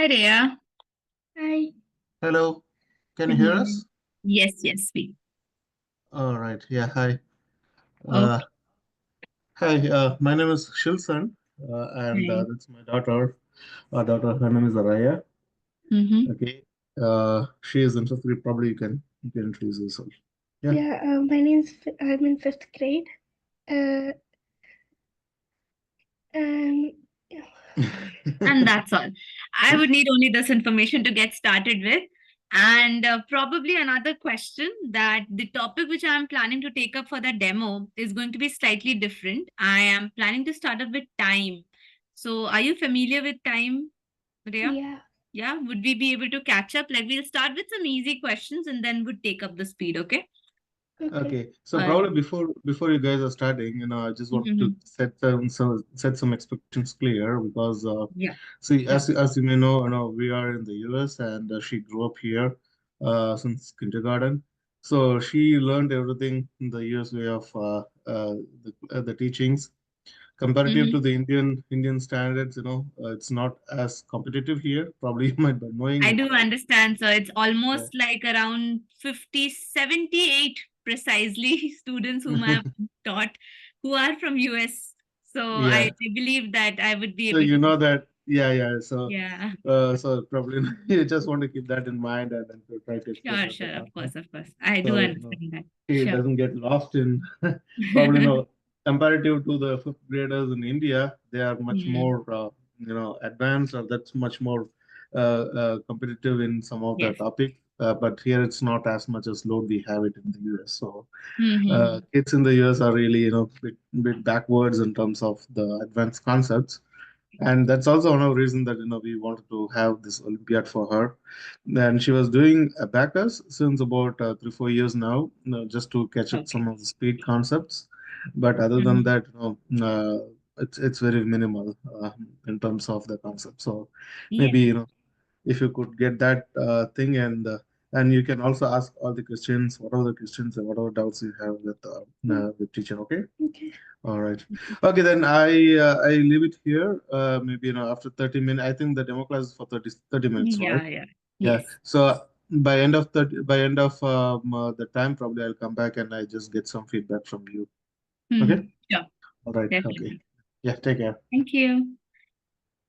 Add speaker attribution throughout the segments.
Speaker 1: Rhea.
Speaker 2: Hi.
Speaker 3: Hello, can you
Speaker 1: Good
Speaker 3: hear
Speaker 1: morning.
Speaker 3: us?
Speaker 1: Yes, we.
Speaker 3: All right. Yeah. Hi. Uh,
Speaker 1: Okay.
Speaker 3: hi. My name is Shilson, and
Speaker 1: Right.
Speaker 3: that's my daughter. Our daughter, her name is Araya.
Speaker 1: Mm-hmm.
Speaker 3: Okay. She is interested. Probably you can introduce yourself. Yeah.
Speaker 2: Yeah, I'm in fifth grade. Uh, and yeah.
Speaker 1: And that's all. I would need only this information to get started with. And probably another question that the topic which I'm planning to take up for the demo is going to be slightly different. I am planning to start up with time. So, are you familiar with time, Rhea?
Speaker 2: Yeah.
Speaker 1: Yeah, would we be able to catch up? Like, we'll start with some easy questions and then would take up the speed, okay?
Speaker 2: Okay.
Speaker 3: Okay, so
Speaker 1: All
Speaker 3: probably
Speaker 1: right.
Speaker 3: before you guys are starting, I just want to set some expectations clear because
Speaker 1: Yeah,
Speaker 3: see,
Speaker 1: sure.
Speaker 3: as you may know, we are in the US and she grew up here since kindergarten, so she learned everything in the US way of the teachings. Comparative to
Speaker 1: Mhm.
Speaker 3: the Indian standards, it's not as competitive here. Probably you might be knowing
Speaker 1: I
Speaker 3: it,
Speaker 1: do
Speaker 3: right?
Speaker 1: understand. So it's
Speaker 3: Yeah.
Speaker 1: almost like around 50, 78 precisely students whom I've taught who are from US. So I
Speaker 3: Yeah.
Speaker 1: believe that I would be
Speaker 3: So
Speaker 1: able
Speaker 3: you
Speaker 1: to.
Speaker 3: know that, yeah, yeah. So,
Speaker 1: Yeah,
Speaker 3: so probably you just want to keep that in mind and then to try to explain
Speaker 1: sure,
Speaker 3: what the
Speaker 1: sure.
Speaker 3: content,
Speaker 1: Of course. I do
Speaker 3: so
Speaker 1: understand that.
Speaker 3: he
Speaker 1: Sure.
Speaker 3: doesn't get lost in probably comparative to the fifth graders in India, they are much
Speaker 1: Hmm.
Speaker 3: more advanced or that's much more competitive in some of the
Speaker 1: Yes.
Speaker 3: topic. But here it's not as much as load we have it in the US. So
Speaker 1: Mm-hmm.
Speaker 3: kids in the US are really bit backwards in terms of the advanced concepts, and that's also one of the reasons that we wanted to have this Olympiad for her. And she was doing abacus since about 3 4 years now, just to catch up
Speaker 1: Okay.
Speaker 3: some of the speed concepts. But other than
Speaker 1: Hmm.
Speaker 3: that, it's very minimal in terms of the concept. So
Speaker 1: Yeah.
Speaker 3: maybe if you could get that thing, and you can also ask all the questions, whatever the questions and whatever doubts you have
Speaker 2: Mm,
Speaker 3: with teacher. Okay.
Speaker 2: Okay.
Speaker 3: All right. Okay, then I leave it here. Maybe after 30 minutes. I think the demo class is for 30 minutes, right?
Speaker 1: Yeah.
Speaker 3: Yeah.
Speaker 1: Yes.
Speaker 3: So by end of the time, probably I'll come back and I just get some feedback from you. Okay.
Speaker 1: Hmm. Sure.
Speaker 3: All right. Okay.
Speaker 1: Definitely.
Speaker 3: Yeah. Take care.
Speaker 1: Thank you.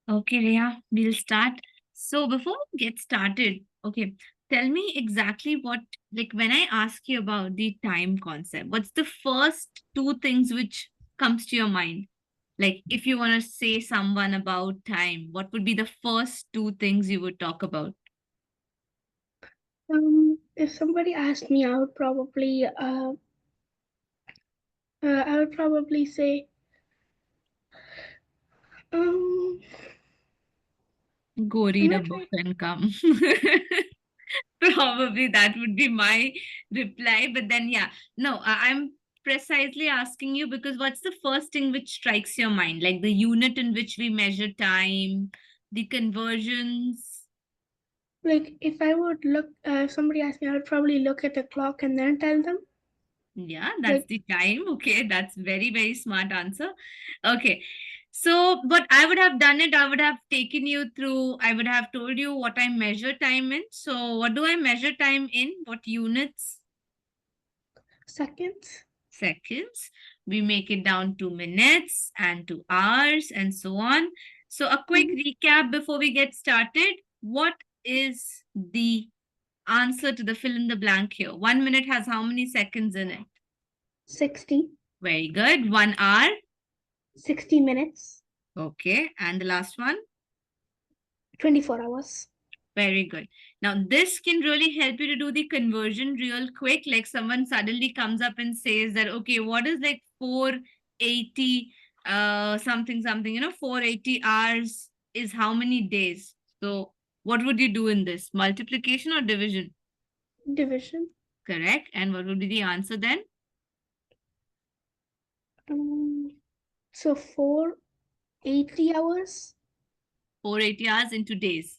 Speaker 1: Okay, Rhea, we'll start. So before we get started, okay, tell me exactly what, like when I ask you about the time concept, what's the first two things which comes to your mind? Like if you want to say someone about time, what would be the first two things you would talk about?
Speaker 2: If somebody asked me, I would probably say, um,
Speaker 1: Go
Speaker 2: I'm
Speaker 1: read a
Speaker 2: not
Speaker 1: book
Speaker 2: trying.
Speaker 1: and come. Probably that would be my reply. But then, yeah, no, I'm precisely asking you because what's the first thing which strikes your mind? Like the unit in which we measure time, the conversions.
Speaker 2: Like, if somebody asked me, I would probably look at the clock and then tell them.
Speaker 1: Yeah, that's
Speaker 2: Like,
Speaker 1: the time. Okay, that's very, very smart answer. Okay. So, what I would have done it, I would have taken you through, I would have told you what I measure time in. So, what do I measure time in? What units?
Speaker 2: seconds.
Speaker 1: Seconds. We make it down to minutes and to hours and so on. So, a quick
Speaker 2: Mhm.
Speaker 1: recap before we get started. What is the answer to the fill in the blank here? 1 minute has how many seconds in it?
Speaker 2: 60.
Speaker 1: Very good. 1 hour.
Speaker 2: 60 minutes.
Speaker 1: Okay. And the last one?
Speaker 2: 24 hours.
Speaker 1: Very good. Now, this can really help you to do the conversion real quick. Like someone suddenly comes up and says that, okay, what is like 480 something, 480 hours is how many days? So, what would you do in this? Multiplication or division?
Speaker 2: Division.
Speaker 1: Correct. And what would be the answer then?
Speaker 2: Um, so 480 hours.
Speaker 1: 480 hours into days.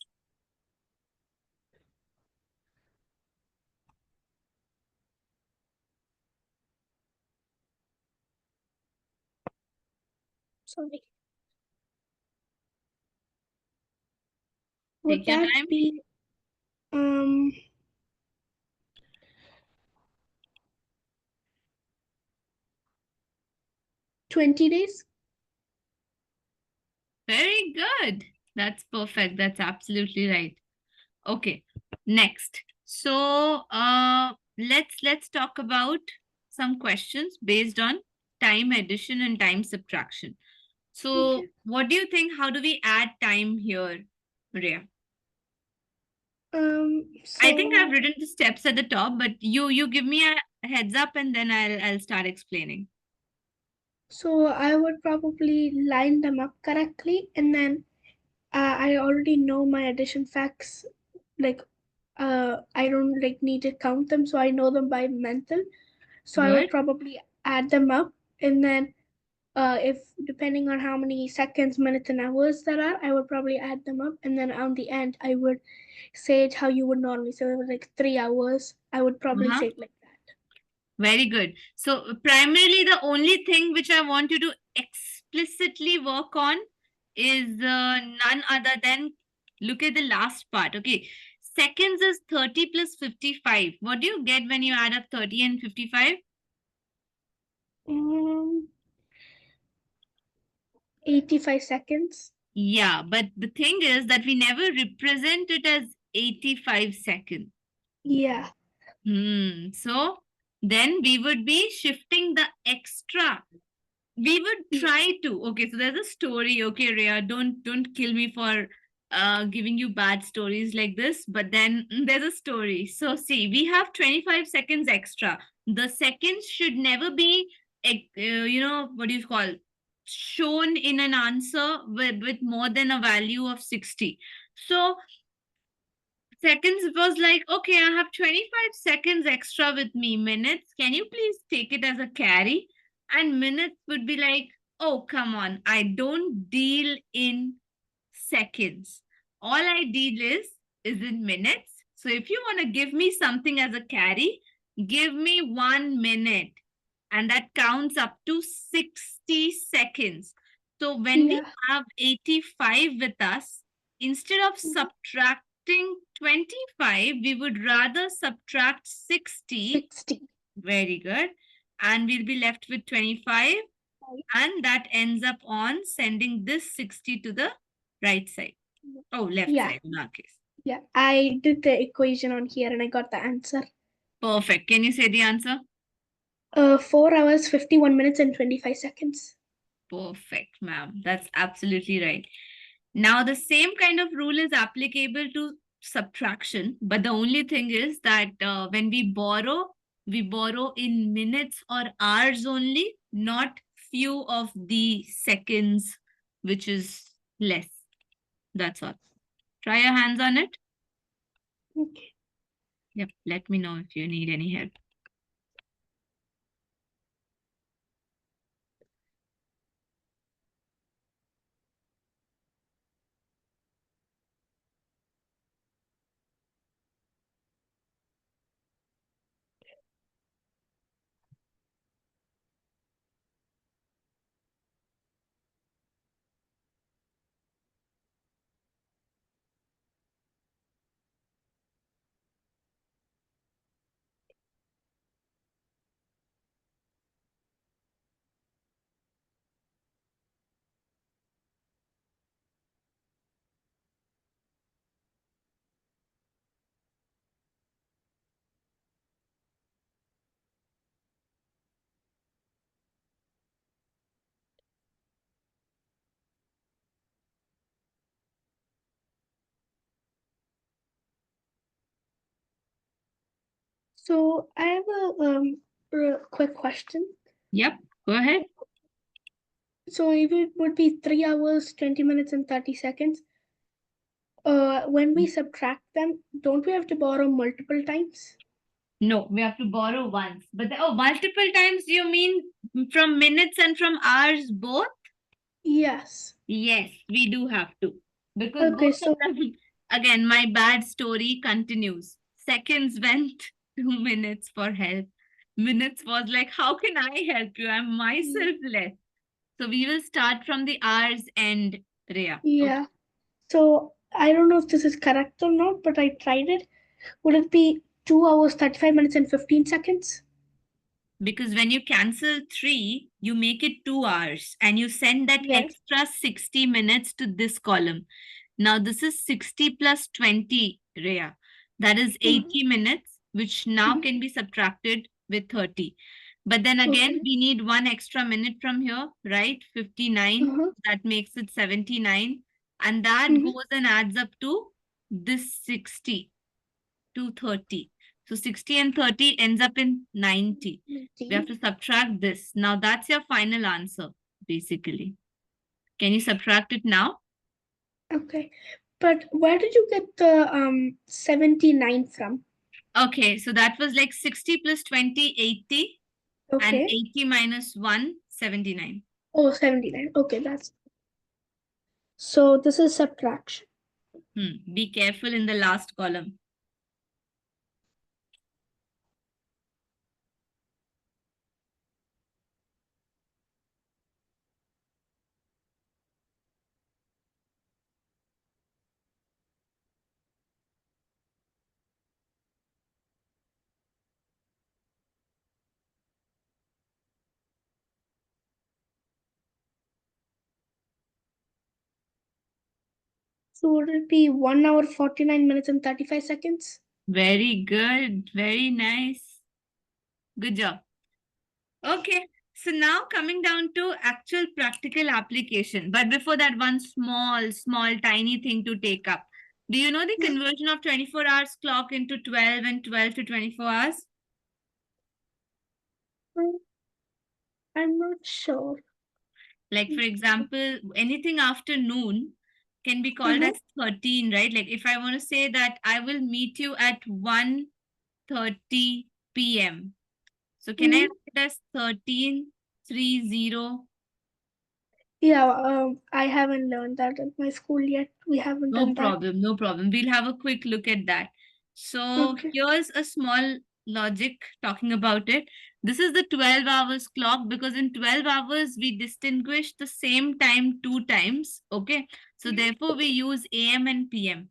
Speaker 2: Sorry. Would
Speaker 1: Take your
Speaker 2: that
Speaker 1: time.
Speaker 2: be 20 days?
Speaker 1: Very good. That's perfect. That's absolutely right. Okay, next. So let's talk about some questions based on time addition and time subtraction. So
Speaker 2: Okay.
Speaker 1: what do you think? How do we add time here, Rhea? I think I've
Speaker 2: So
Speaker 1: written the steps at the top, but you give me a heads up and then I'll start explaining.
Speaker 2: so I would probably line them up correctly, and then I already know my addition facts. Like, I don't like need to count them, so I know them by mental. So I would
Speaker 1: Good.
Speaker 2: probably add them up, and then if depending on how many seconds, minutes, and hours there are, I would probably add them up, and then on the end, I would say it how you would normally. So it was like 3 hours. I would probably
Speaker 1: Uh-huh.
Speaker 2: say it like that.
Speaker 1: Very good. So primarily the only thing which I want you to explicitly work on is none other than look at the last part. Okay. Seconds is 30 plus 55. What do you get when you add up 30 and 55?
Speaker 2: 85 seconds.
Speaker 1: Yeah, but the thing is that we never represent it as 85 seconds.
Speaker 2: Yeah.
Speaker 1: So then we would be shifting the extra. We would try to. Okay, so there's a story. Okay, Rhea, don't kill me for giving you bad stories like this. But then there's a story. So see, we have 25 seconds extra. The seconds should never be, what do you call, shown in an answer with more than a value of 60. So seconds was like, okay, I have 25 seconds extra with me. Minutes, can you please take it as a carry? And minutes would be like, oh, come on, I don't deal in seconds. All I deal is in minutes. So if you want to give me something as a carry, give me 1 minute. And that counts up to 60 seconds. So when we
Speaker 2: Yeah.
Speaker 1: have 85 with us, instead of subtracting 25, we would rather subtract 60.
Speaker 2: 60.
Speaker 1: Very good. And we'll be left with 25. And that ends up on sending this 60 to the right side. Oh, left
Speaker 2: Yeah.
Speaker 1: side in our case.
Speaker 2: Yeah. I did the equation on here and I got the answer.
Speaker 1: Perfect. Can you say the answer?
Speaker 2: 4 hours, 51 minutes, and 25 seconds.
Speaker 1: Perfect, ma'am. That's absolutely right. Now, the same kind of rule is applicable to subtraction, but the only thing is that when we borrow in minutes or hours only, not few of the seconds, which is less. That's all. Try your hands on it.
Speaker 2: Okay.
Speaker 1: Yep. Let me know if you need any help.
Speaker 2: So I have a real quick question.
Speaker 1: Yep. Go ahead.
Speaker 2: So if it would be 3 hours, 20 minutes, and 30 seconds, when we subtract them, don't we have to borrow multiple times?
Speaker 1: No, we have to borrow once. But multiple times you mean from minutes and from hours both?
Speaker 2: Yes.
Speaker 1: Yes, we do have to. Because
Speaker 2: Okay,
Speaker 1: both of
Speaker 2: so
Speaker 1: them, again, my bad story continues. Seconds went 2 minutes for help. Minutes was like, how can I help you? I'm myself left. So we will start from the hours end, Rhea. Okay.
Speaker 2: yeah. So I don't know if this is correct or not, but I tried it. Would it be 2 hours, 35 minutes, and 15 seconds?
Speaker 1: Because when you cancel 3, you make it 2 hours and you send that
Speaker 2: Yes.
Speaker 1: extra 60 minutes to this column. Now, this is 60 plus 20, Rhea. That is
Speaker 2: Mhm.
Speaker 1: 80 minutes, which now
Speaker 2: Mhm.
Speaker 1: can be subtracted with 30. But then again,
Speaker 2: Okay.
Speaker 1: we need one extra minute from here, right? 59.
Speaker 2: Uh-huh.
Speaker 1: That makes it 79. And that
Speaker 2: Mhm.
Speaker 1: goes and adds up to this 60 to 30. So 60 and 30 ends up in 90. We have to subtract this. Now that's your final answer, basically. Can you subtract it now?
Speaker 2: Okay. But where did you get the 79 from?
Speaker 1: Okay, so that was like 60 plus 20, 80, and
Speaker 2: Okay.
Speaker 1: 80 minus 1, 79.
Speaker 2: Oh, 79. Okay, that's so this is subtraction.
Speaker 1: Be careful in the last column.
Speaker 2: So would it be 1 hour, 49 minutes, and 35 seconds?
Speaker 1: Very good. Very nice. Good job. Okay, so now coming down to actual practical application. But before that, one small, tiny thing to take up. Do you know the conversion of 24 hours clock into 12 and 12 to 24 hours?
Speaker 2: Mm, I'm not sure.
Speaker 1: Like, for example, anything after noon can be called
Speaker 2: Uh-huh.
Speaker 1: as 13, right? Like, if I want to say that I will meet you at 1:30 p.m. So, can I
Speaker 2: Mhm.
Speaker 1: write it as 13:30?
Speaker 2: Yeah, I haven't learned that at my school yet. We haven't
Speaker 1: No
Speaker 2: done that.
Speaker 1: problem, no problem. We'll have a quick look at that. So
Speaker 2: Okay.
Speaker 1: here's a small logic talking about it. This is the 12 hours clock because in 12 hours we distinguish the same time two times. Okay. So therefore we use AM and PM.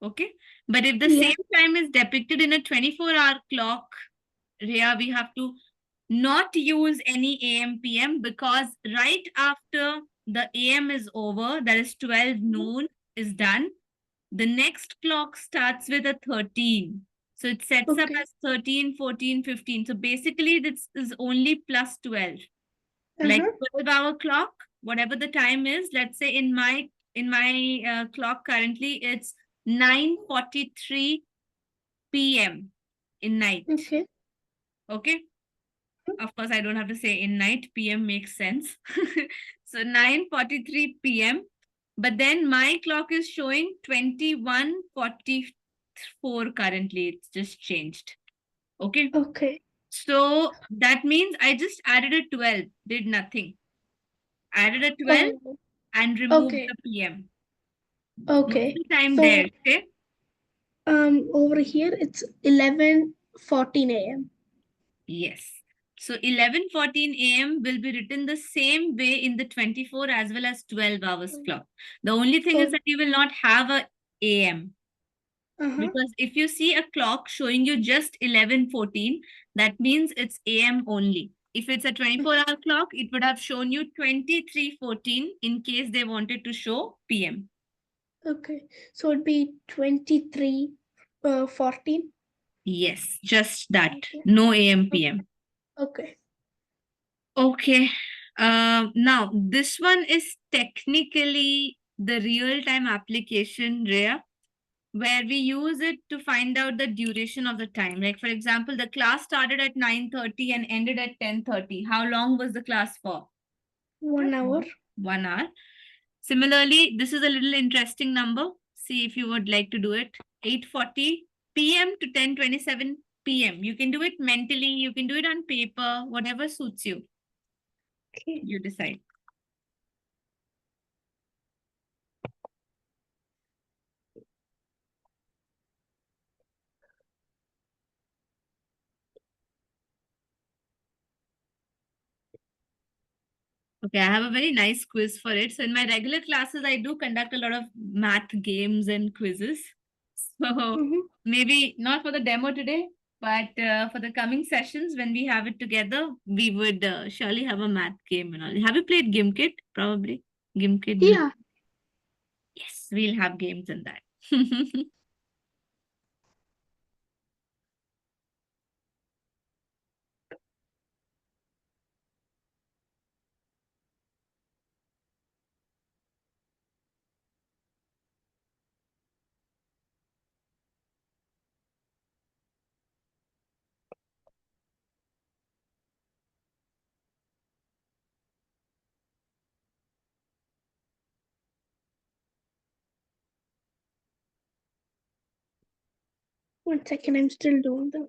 Speaker 1: Okay. But if the
Speaker 2: Yeah.
Speaker 1: same time is depicted in a 24-hour clock, Rhea, we have to not use any AM PM because right after the AM is over, that is 12 noon is done, the next clock starts with a 13. So it sets up
Speaker 2: Okay.
Speaker 1: as 13, 14, 15. So basically this is only plus 12. Like
Speaker 2: Uh-huh.
Speaker 1: 12-hour clock, whatever the time is, let's say in my clock currently it's 9:43 p.m. in night.
Speaker 2: Okay.
Speaker 1: Okay? Of course, I don't have to say in night. PM makes sense. So 9:43 p.m. But then my clock is showing 21:44 currently. It's just changed. Okay.
Speaker 2: Okay.
Speaker 1: So that means I just added a 12, did nothing. Added a 12
Speaker 2: Oh,
Speaker 1: and removed
Speaker 2: okay.
Speaker 1: the PM. What's
Speaker 2: Okay.
Speaker 1: the time there?
Speaker 2: So
Speaker 1: Okay.
Speaker 2: over here it's 11:14 a.m.
Speaker 1: Yes. So 11:14 a.m. will be written the same way in the 24 as well as 12 hours clock. The only thing is
Speaker 2: Oh,
Speaker 1: that you will not have a AM
Speaker 2: uh-huh.
Speaker 1: because if you see a clock showing you just 11:14, that means it's AM only. If it's a 24-hour clock, it would have shown you 23:14 in case they wanted to show PM.
Speaker 2: Okay. So it'd be 23 14.
Speaker 1: Yes, just that.
Speaker 2: Okay.
Speaker 1: No AM PM.
Speaker 2: Okay.
Speaker 1: Okay. Now this one is technically the real-time application, Rhea, where we use it to find out the duration of the time. Like for example, the class started at 9:30 and ended at 10:30. How long was the class for?
Speaker 2: 1 hour.
Speaker 1: 1 hour. Similarly, this is a little interesting number. See if you would like to do it. 8:40 p.m. to 10:27 p.m. You can do it mentally, you can do it on paper, whatever suits you.
Speaker 2: Okay.
Speaker 1: You decide. Okay, I have a very nice quiz for it. So in my regular classes, I do conduct a lot of math games and quizzes. So
Speaker 2: Mm-hmm.
Speaker 1: maybe not for the demo today, but for the coming sessions when we have it together, we would surely have a math game and all. Have you played Gimkit? Probably. Gimkit Blue.
Speaker 2: Yeah.
Speaker 1: Yes, we'll have games in that.
Speaker 2: 1 second, I'm still doing them.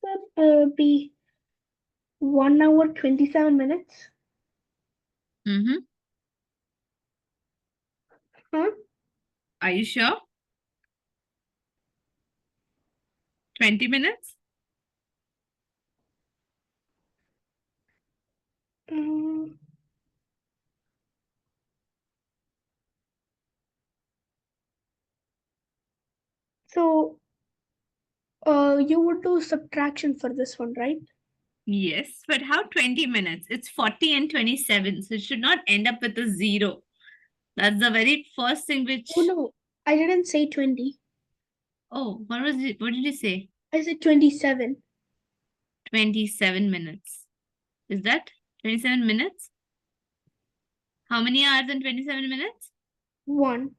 Speaker 2: That be 1 hour 27 minutes.
Speaker 1: Mm-hmm.
Speaker 2: Huh?
Speaker 1: Are you sure? 20 minutes?
Speaker 2: Um, so you would do subtraction for this one, right?
Speaker 1: Yes, but how 20 minutes? It's 40 and 27, so it should not end up with a zero. That's the very first thing
Speaker 2: Oh
Speaker 1: which.
Speaker 2: no, I didn't say 20.
Speaker 1: Oh, what was it? What did you say?
Speaker 2: I said 27.
Speaker 1: 27 minutes. Is that 27 minutes? How many hours in 27 minutes?
Speaker 2: 1.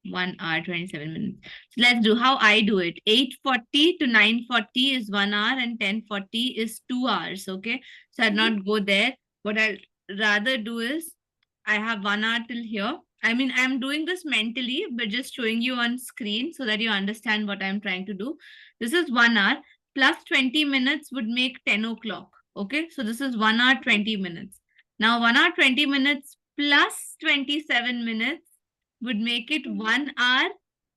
Speaker 1: 1 hour, 27 minutes. So let's do how I do it. 8:40 to 9:40 is 1 hour and 10:40 is 2 hours. Okay. So I'll
Speaker 2: Mhm.
Speaker 1: not go there. What I'll rather do is I have 1 hour till here. I mean, I'm doing this mentally, but just showing you on screen so that you understand what I'm trying to do. This is 1 hour plus 20 minutes would make 10 o'clock. Okay. So this is 1 hour, 20 minutes. Now, 1 hour, 20 minutes plus 27 minutes would make it
Speaker 2: Mhm.
Speaker 1: 1 hour.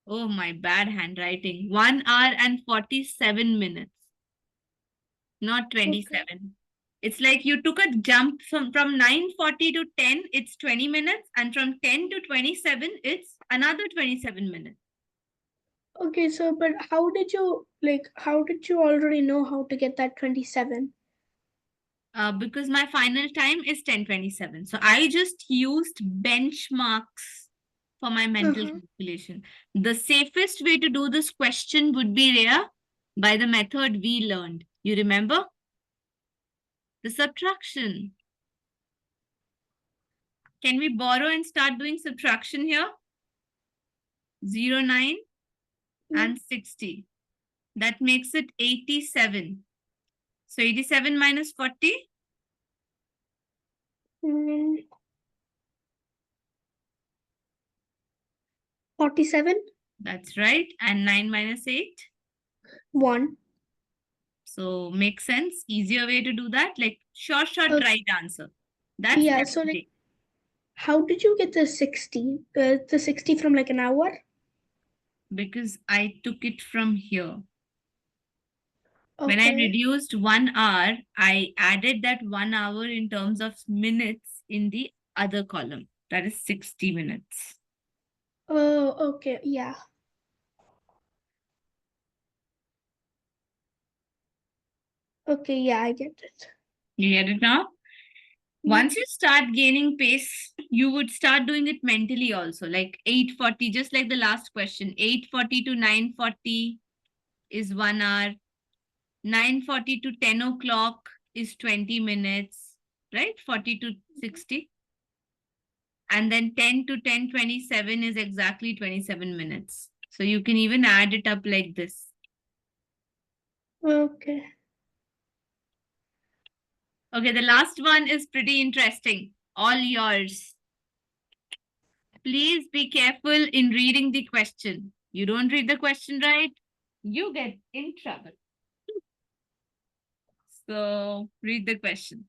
Speaker 1: Oh, my bad handwriting. 1 hour and 47 minutes, not
Speaker 2: Okay.
Speaker 1: 27. It's like you took a jump from 9:40 to 10, it's 20 minutes, and from 10 to 27, it's another 27 minutes.
Speaker 2: Okay, so but how did you already know how to get that 27?
Speaker 1: Because my final time is 10:27. So I just used benchmarks for my mental
Speaker 2: Uh-huh.
Speaker 1: calculation. The safest way to do this question would be Rhea, by the method we learned. You remember? The subtraction. Can we borrow and start doing subtraction here? 0, 9
Speaker 2: Yeah.
Speaker 1: and 60. That makes it 87. So 87 minus 40,
Speaker 2: Mm, 47?
Speaker 1: that's right. And 9 minus 8.
Speaker 2: 1.
Speaker 1: So makes sense. Easier way to do that. Like short,
Speaker 2: Uh,
Speaker 1: right answer. That's
Speaker 2: yeah, so like,
Speaker 1: strategy.
Speaker 2: how did you get the 60? The 60 from like an hour?
Speaker 1: Because I took it from here. When I
Speaker 2: Okay.
Speaker 1: reduced 1 hour, I added that 1 hour in terms of minutes in the other column. That is 60 minutes.
Speaker 2: Oh, okay. Yeah. Okay, yeah, I get it.
Speaker 1: You get it now?
Speaker 2: Yeah.
Speaker 1: Once you start gaining pace, you would start doing it mentally also. Like 8:40, just like the last question. 8:40 to 9:40 is 1 hour. 9:40 to 10 o'clock is 20 minutes, right? 40 to 60. And then 10 to 10:27 is exactly 27 minutes. So you can even add it up like this.
Speaker 2: Okay.
Speaker 1: Okay, the last one is pretty interesting. All yours. Please be careful in reading the question. You don't read the question right, you get in trouble. So read the question.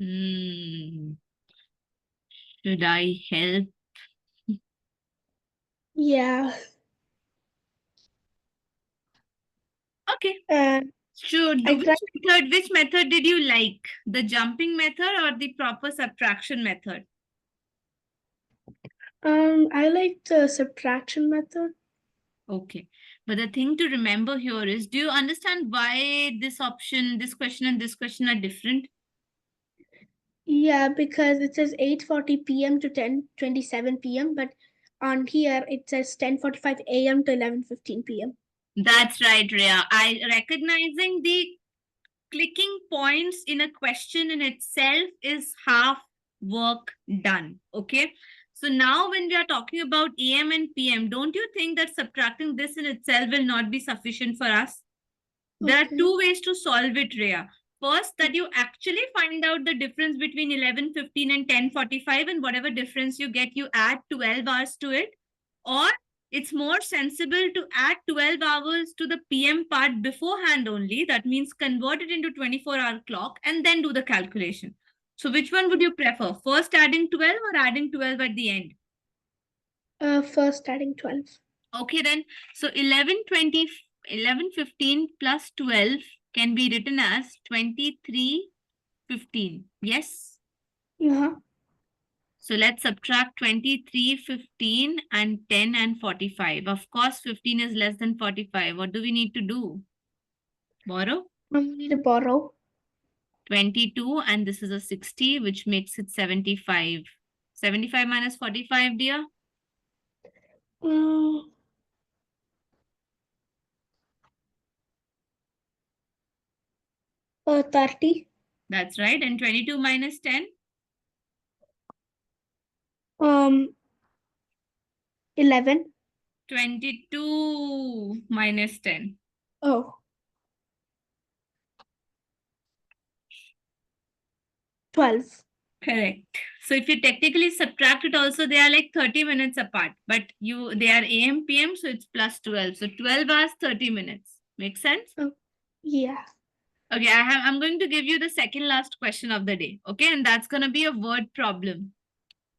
Speaker 1: Hmm. Should I help?
Speaker 2: Yeah.
Speaker 1: Okay.
Speaker 2: Uh,
Speaker 1: So,
Speaker 2: I tried.
Speaker 1: which method did you like? The jumping method or the proper subtraction method?
Speaker 2: I like the subtraction method.
Speaker 1: Okay. But the thing to remember here is, do you understand why this option, this question, and this question are different?
Speaker 2: Yeah, because it says 8:40 p.m. to 10:27 p.m., but on here it says 10:45 a.m. to 11:15 p.m.
Speaker 1: That's right, Rhea. I recognizing the clicking points in a question in itself is half work done. Okay. So now when we are talking about AM and PM, don't you think that subtracting this in itself will not be sufficient for us? There are
Speaker 2: Okay.
Speaker 1: two ways to solve it, Rhea. First, that you actually find out the difference between 11:15 and 10:45, and whatever difference you get, you add 12 hours to it. Or it's more sensible to add 12 hours to the PM part beforehand only. That means convert it into 24-hour clock and then do the calculation. So which one would you prefer? First adding 12 or adding 12 at the end?
Speaker 2: First adding 12.
Speaker 1: Okay, then. So 11:20, 11:15 plus 12 can be written as 23:15. Yes.
Speaker 2: Uh-huh.
Speaker 1: So let's subtract 23:15 and 10 and 45. Of course, 15 is less than 45. What do we need to do? Borrow
Speaker 2: We need to borrow.
Speaker 1: 22, and this is a 60, which makes it 75. 75 minus 45, dear?
Speaker 2: Um, 30.
Speaker 1: That's right. And 22 minus 10?
Speaker 2: 11.
Speaker 1: 22 minus 10.
Speaker 2: Oh, 12.
Speaker 1: Correct. So if you technically subtract it also, they are like 30 minutes apart. But they are AM, PM, so it's plus 12. So 12 hours, 30 minutes. Make sense?
Speaker 2: Oh, yeah.
Speaker 1: Okay, I'm going to give you the second last question of the day. Okay, and that's gonna be a word problem.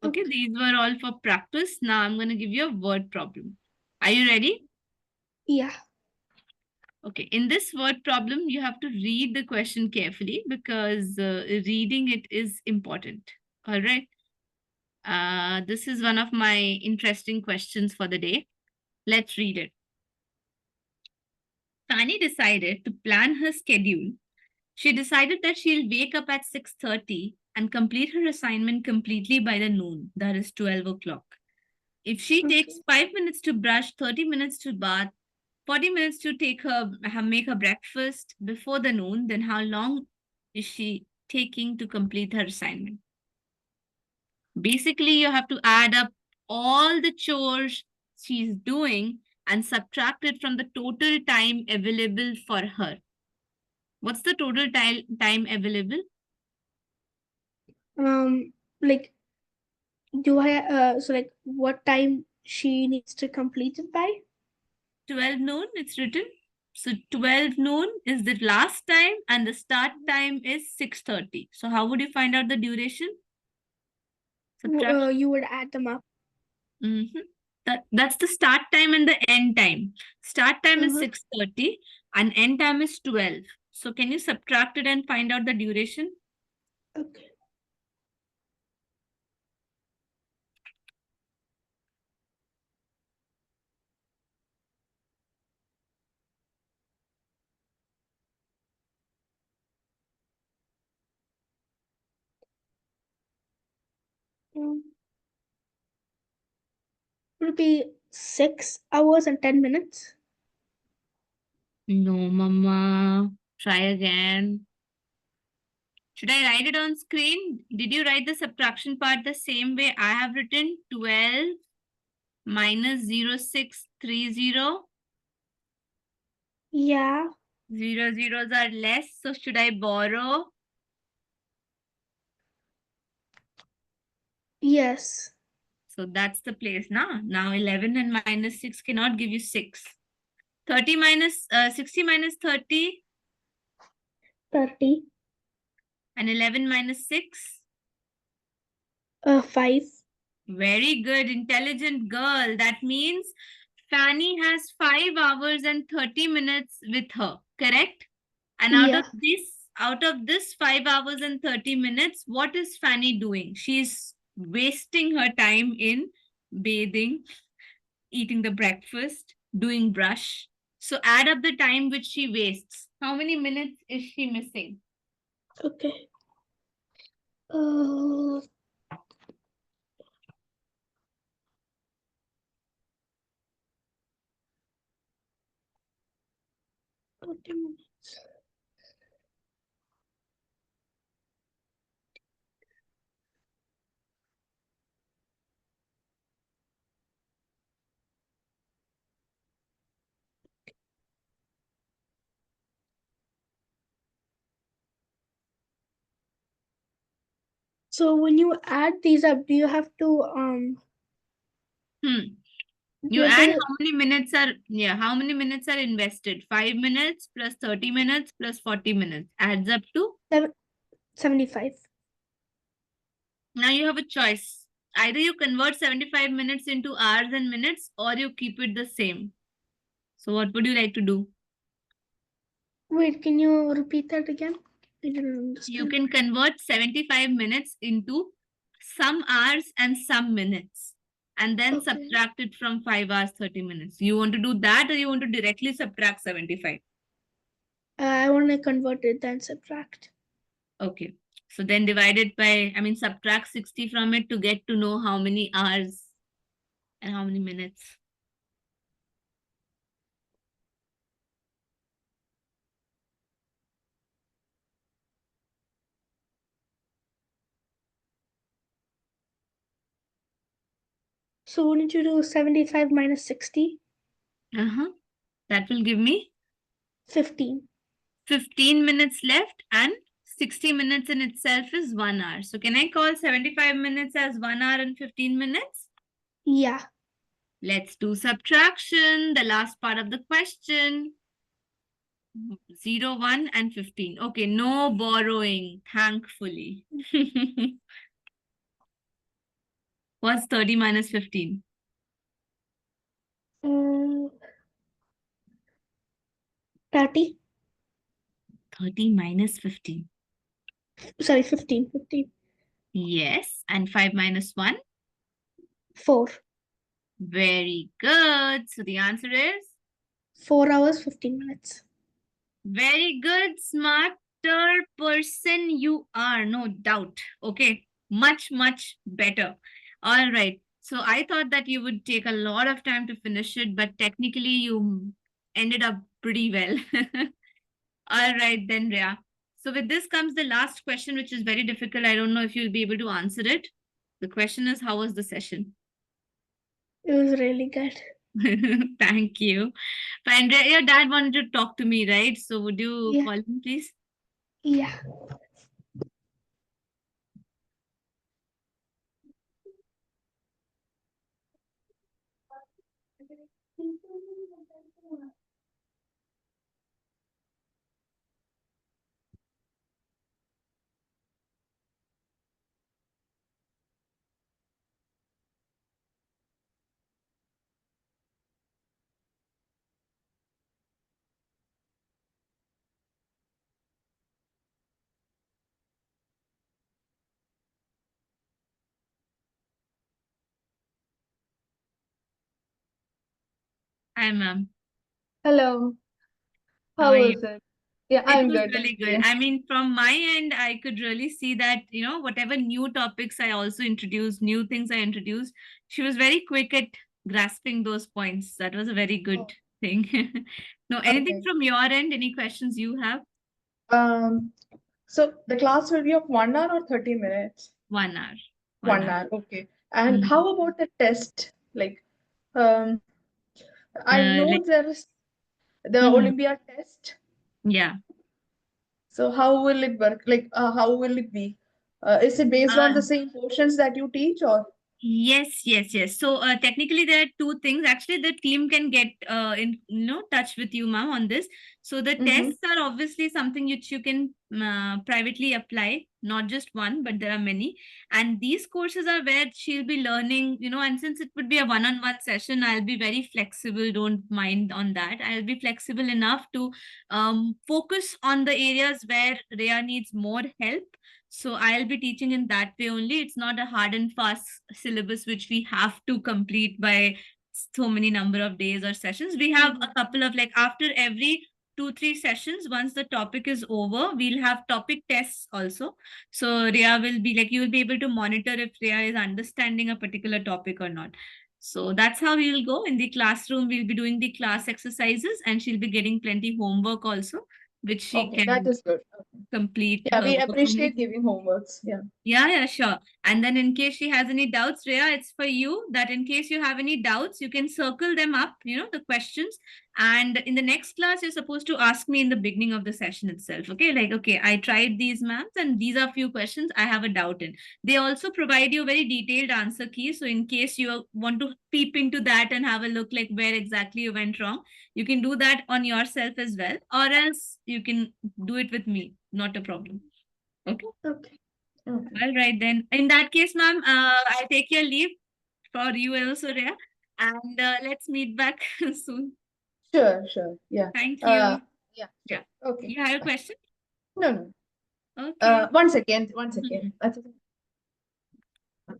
Speaker 1: Okay,
Speaker 2: Okay.
Speaker 1: these were all for practice. Now I'm gonna give you a word problem. Are you ready?
Speaker 2: Yeah.
Speaker 1: Okay, in this word problem, you have to read the question carefully because reading it is important. All right. This is one of my interesting questions for the day. Let's read it. Fanny decided to plan her schedule. She decided that she'll wake up at 6:30 and complete her assignment completely by the noon, that is 12 o'clock. If she takes
Speaker 2: Okay.
Speaker 1: 5 minutes to brush, 30 minutes to bath, 40 minutes to make her breakfast before the noon, then how long is she taking to complete her assignment? Basically, you have to add up all the chores she's doing and subtract it from the total time available for her. What's the total time available?
Speaker 2: Like, do I, so like, what time she needs to complete it by?
Speaker 1: 12 noon, it's written. So 12 noon is the last time and the start time is 6:30. So how would you find out the duration? Subtract.
Speaker 2: You would add them up.
Speaker 1: Mhm. That's the start time and the end time. Start time is
Speaker 2: Uh-huh.
Speaker 1: 6:30 and end time is 12. So can you subtract it and find out the duration?
Speaker 2: Okay. Um, Would be 6 hours and 10 minutes?
Speaker 1: No, mama. Try again. Should I write it on screen? Did you write the subtraction part the same way I have written? 12 minus 0630.
Speaker 2: Yeah.
Speaker 1: Zero zeros are less. So should I borrow?
Speaker 2: Yes.
Speaker 1: So that's the place now. Now 11 and minus 6 cannot give you 6. 30 minus 60 minus 30.
Speaker 2: 30.
Speaker 1: And 11 minus 6?
Speaker 2: 5.
Speaker 1: Very good, intelligent girl. That means Fanny has 5 hours and 30 minutes with her, correct? And
Speaker 2: Yeah.
Speaker 1: out of this 5 hours and 30 minutes, what is Fanny doing? She's wasting her time in bathing, eating the breakfast, doing brush. So add up the time which she wastes. How many minutes is she missing?
Speaker 2: Okay. Uh, 30 minutes. So when you add these up, do you have to
Speaker 1: Hmm.
Speaker 2: do
Speaker 1: You
Speaker 2: you have
Speaker 1: add
Speaker 2: to
Speaker 1: how many minutes are invested? 5 minutes plus 30 minutes plus 40 minutes adds up to.
Speaker 2: 75?
Speaker 1: Now you have a choice. Either you convert 75 minutes into hours and minutes or you keep it the same. So what would you like to do?
Speaker 2: Wait, can you repeat that again? I didn't
Speaker 1: You
Speaker 2: understand.
Speaker 1: can convert 75 minutes into some hours and some minutes and then
Speaker 2: Okay.
Speaker 1: subtract it from 5 hours 30 minutes. You want to do that or you want to directly subtract 75?
Speaker 2: I want to convert it then subtract.
Speaker 1: Okay. So then divide it by, subtract 60 from it to get to know how many hours and how many minutes.
Speaker 2: So wouldn't you do 75 minus 60?
Speaker 1: Uh-huh. That will give me
Speaker 2: 15.
Speaker 1: 15 minutes left and 60 minutes in itself is 1 hour. So can I call 75 minutes as 1 hour and 15 minutes?
Speaker 2: Yeah.
Speaker 1: Let's do subtraction, the last part of the question. 0, 1 and 15. Okay, no borrowing, thankfully. What's 30 minus 15?
Speaker 2: 30.
Speaker 1: 30 minus 15.
Speaker 2: Sorry, 15. 15.
Speaker 1: Yes, and 5 minus 1?
Speaker 2: 4.
Speaker 1: Very good. So the answer is
Speaker 2: 4 hours, 15 minutes.
Speaker 1: very good, smarter person you are, no doubt. Okay, much, much better. All right. So I thought that you would take a lot of time to finish it, but technically you ended up pretty well. All right, then, Rhea. So with this comes the last question, which is very difficult. I don't know if you'll be able to answer it. The question is, how was the session?
Speaker 2: It was really good.
Speaker 1: Thank you. Fine. Your dad wanted to talk to me, right? So would you
Speaker 2: Yeah.
Speaker 1: call him, please?
Speaker 2: Yeah.
Speaker 1: Hi, ma'am.
Speaker 4: Hello,
Speaker 1: How
Speaker 4: how
Speaker 1: are you?
Speaker 4: was it? Yeah,
Speaker 1: It
Speaker 4: I'm
Speaker 1: was
Speaker 4: good, thank
Speaker 1: really good.
Speaker 4: you.
Speaker 1: From my end, I could really see that, whatever new topics I also introduced, new things I introduced, she was very quick at grasping those points. That was a very good
Speaker 4: Oh,
Speaker 1: thing. No, anything
Speaker 4: okay.
Speaker 1: from your end? Any questions you have?
Speaker 4: Um, so the class will be of 1 hour or 30 minutes?
Speaker 1: 1 hour. 1
Speaker 4: One
Speaker 1: hour.
Speaker 4: hour, okay. And
Speaker 1: Mhm.
Speaker 4: how about the test? Um, I know
Speaker 1: Like,
Speaker 4: there is the
Speaker 1: mhm.
Speaker 4: Olympiad test.
Speaker 1: Yeah.
Speaker 4: So how will it work? How will it be? Is it based on
Speaker 1: Uh,
Speaker 4: the same portions that you teach, or?
Speaker 1: Yes, yes, yes. So technically there are two things. Actually, the team can get in touch with you, ma'am, on this. So the
Speaker 4: Mm-hmm.
Speaker 1: tests are obviously something which you can privately apply, not just one, but there are many. And these courses are where she'll be learning, and since it would be a one-on-one session, I'll be very flexible. Don't mind on that. I'll be flexible enough to focus on the areas where Rhea needs more help. So I'll be teaching in that way only. It's not a hard and fast syllabus which we have to complete by so many number of days or sessions. We have a couple of, like, after every 2 3 sessions, once the topic is over, we'll have topic tests also. So Rhea will be like, you will be able to monitor if Rhea is understanding a particular topic or not. So that's how we will go in the classroom. We'll be doing the class exercises, and she'll be getting plenty homework also, which she
Speaker 4: Okay, that
Speaker 1: can
Speaker 4: is good. Okay.
Speaker 1: complete
Speaker 4: Yeah,
Speaker 1: her
Speaker 4: we
Speaker 1: work on it.
Speaker 4: appreciate giving homeworks. Yeah.
Speaker 1: Yeah, sure. And then in case she has any doubts, Rhea, it's for you that in case you have any doubts, you can circle them up, the questions. And in the next class, you're supposed to ask me in the beginning of the session itself. Okay, like, okay, I tried these maths and these are few questions I have a doubt in. They also provide you very detailed answer key. So in case you want to peep into that and have a look like where exactly you went wrong, you can do that on yourself as well. Or else you can do it with me. Not a problem. Okay.
Speaker 4: Okay. Okay.
Speaker 1: All right, then. In that case, ma'am, I take your leave for you also, Rhea. And let's meet back soon.
Speaker 4: Sure, sure. Yeah.
Speaker 1: Thank you.
Speaker 4: Yeah,
Speaker 1: Yeah.
Speaker 4: sure. Okay.
Speaker 1: You have a
Speaker 4: Bye.
Speaker 1: question?
Speaker 4: No, no.
Speaker 1: Okay.
Speaker 4: One second, one second.
Speaker 1: Mhm.
Speaker 4: That's okay.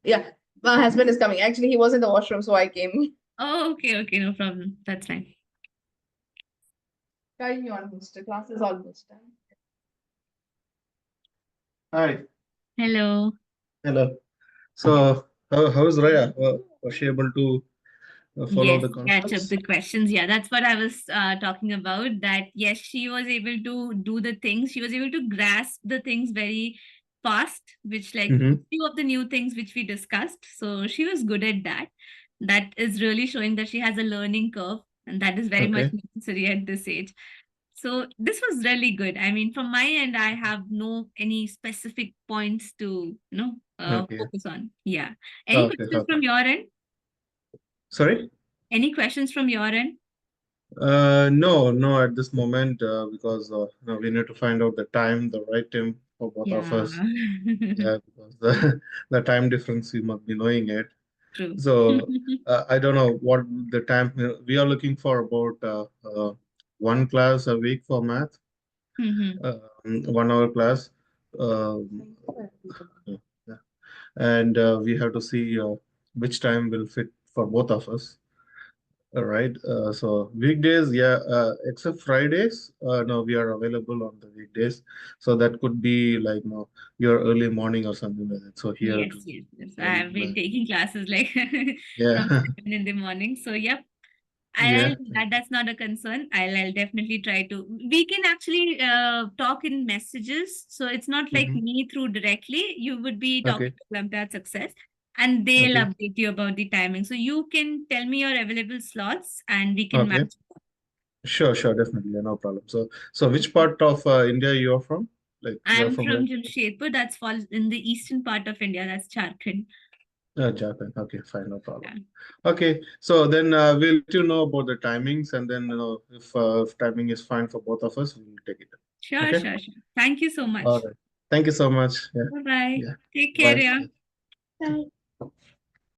Speaker 4: Yeah, my husband is coming. Actually, he was in the washroom, so I came.
Speaker 1: Oh, okay, okay, no problem. That's fine.
Speaker 4: Time you almost. The class is almost done.
Speaker 3: Hi.
Speaker 1: Hello.
Speaker 3: Hello. So, how is Raya? Was she able to follow
Speaker 1: Yes,
Speaker 3: the
Speaker 1: catch up
Speaker 3: concepts?
Speaker 1: the questions. Yeah, that's what I was talking about. That yes, she was able to do the things. She was able to grasp the things very fast, which like
Speaker 3: Mm-hmm.
Speaker 1: few of the new things which we discussed. So she was good at that. That is really showing that she has a learning curve, and that is very much
Speaker 3: Okay.
Speaker 1: necessary at this age. So this was really good. I mean, from my end, I have no any specific points to
Speaker 3: Okay.
Speaker 1: focus on. Yeah. Any
Speaker 3: Okay.
Speaker 1: questions
Speaker 3: Okay.
Speaker 1: from your end?
Speaker 3: Sorry?
Speaker 1: Any questions from your end?
Speaker 3: No, no, at this moment, because we need to find out the right time for both of
Speaker 1: Yeah,
Speaker 3: us. Yeah, because the the time difference, you must be knowing it.
Speaker 1: true.
Speaker 3: So I don't know what the time we are looking for about one class a week for math,
Speaker 1: Mhm.
Speaker 3: 1 hour class. Um, yeah. And we have to see which time will fit for both of us. All right. So weekdays, yeah, except Fridays, no, we are available on the weekdays. So that could be like, your early morning or something like that. So here
Speaker 1: Yes,
Speaker 3: to,
Speaker 1: yes, yes. I
Speaker 3: um,
Speaker 1: have been taking classes like from
Speaker 3: yeah,
Speaker 1: 7 in the morning. So yep, I'll
Speaker 3: yeah.
Speaker 1: that's not a concern. I'll definitely try to. We can actually talk in messages. So it's not like
Speaker 3: Hmm.
Speaker 1: me through directly. You would be talking
Speaker 3: Okay.
Speaker 1: to Olympiad Success, and they'll
Speaker 3: Okay.
Speaker 1: update you about the timing. So you can tell me your available slots, and we can
Speaker 3: Okay.
Speaker 1: match.
Speaker 3: Sure, sure, definitely, no problem. So which part of India you are from? Like you are
Speaker 1: I'm
Speaker 3: from where?
Speaker 1: from Jamshedpur. That's falls in the eastern part of India. That's Jharkhand.
Speaker 3: Japan. Okay, fine, no problem.
Speaker 1: Yeah.
Speaker 3: Okay, so then we'll let you know about the timings, and then if timing is fine for both of us, we'll take it.
Speaker 1: Sure,
Speaker 3: Okay.
Speaker 1: sure, sure. Thank you so
Speaker 3: All
Speaker 1: much.
Speaker 3: right. Thank you so much. Yeah.
Speaker 1: Bye bye.
Speaker 3: Yeah.
Speaker 1: Take care,
Speaker 3: Bye.
Speaker 1: yeah.
Speaker 3: Yeah.
Speaker 2: Bye.